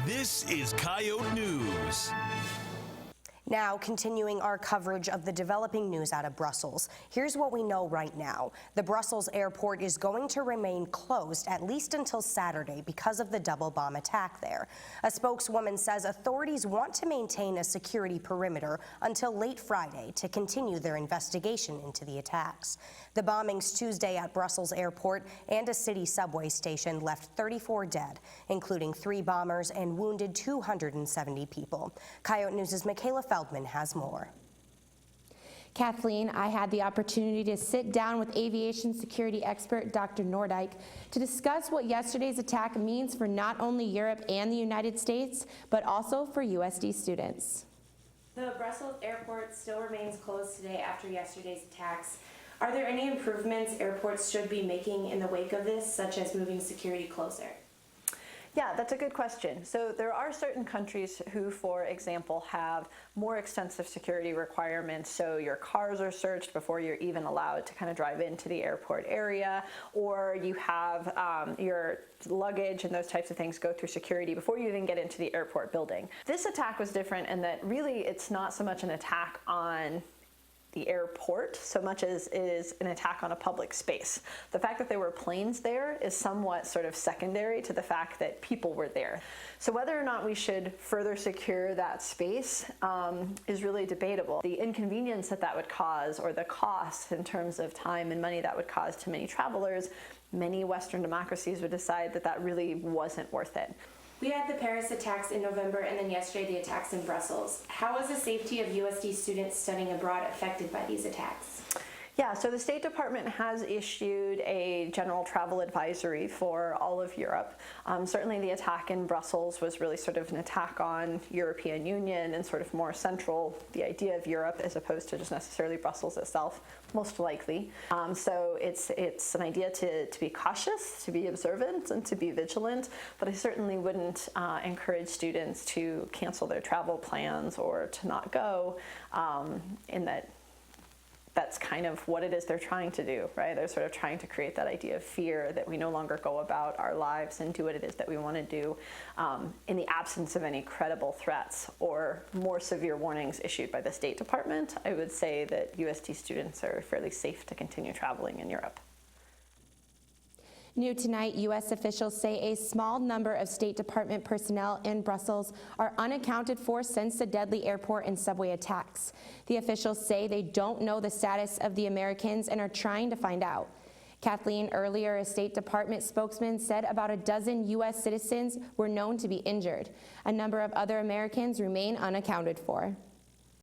This is Coyote News. Now, continuing our coverage of the developing news out of Brussels, here's what we know right now. The Brussels airport is going to remain closed at least until Saturday because of the double bomb attack there. A spokeswoman says authorities want to maintain a security perimeter until late Friday to continue their investigation into the attacks. The bombings Tuesday at Brussels airport and a city subway station left 34 dead, including 3 bombers, and wounded 270 people. Coyote News' Michaela Feldman has more. Kathleen, I had the opportunity to sit down with aviation security expert Dr. Nordyke to discuss what yesterday's attack means for not only Europe and the United States, but also for USD students. The Brussels airport still remains closed today after yesterday's attacks. Are there any improvements airports should be making in the wake of this, such as moving security closer? Yeah, that's a good question. So there are certain countries who, for example, have more extensive security requirements. So your cars are searched before you're even allowed to kind of drive into the airport area, or you have your luggage and those types of things go through security before you even get into the airport building. This attack was different in that really it's not so much an attack on the airport so much as is an attack on a public space. The fact that there were planes there is somewhat sort of secondary to the fact that people were there. So whether or not we should further secure that space is really debatable. The inconvenience that that would cause, or the cost in terms of time and money that would cause to many travelers, many Western democracies would decide that that really wasn't worth it. We had the Paris attacks in November and then yesterday the attacks in Brussels. How was the safety of USD students studying abroad affected by these attacks? Yeah, so the State Department has issued a general travel advisory for all of Europe. Certainly the attack in Brussels was really sort of an attack on European Union and sort of more central, the idea of Europe as opposed to just necessarily Brussels itself, most likely. So it's an idea to be cautious, to be observant, and to be vigilant, but I certainly wouldn't encourage students to cancel their travel plans or to not go, in that that's kind of what it is they're trying to do, right? They're sort of trying to create that idea of fear that we no longer go about our lives and do what it is that we want to do in the absence of any credible threats or more severe warnings issued by the State Department. I would say that USD students are fairly safe to continue traveling in Europe. New tonight, U.S. officials say a small number of State Department personnel in Brussels are unaccounted for since the deadly airport and subway attacks. The officials say they don't know the status of the Americans and are trying to find out. Kathleen, earlier a State Department spokesman said about a dozen U.S. citizens were known to be injured. A number of other Americans remain unaccounted for.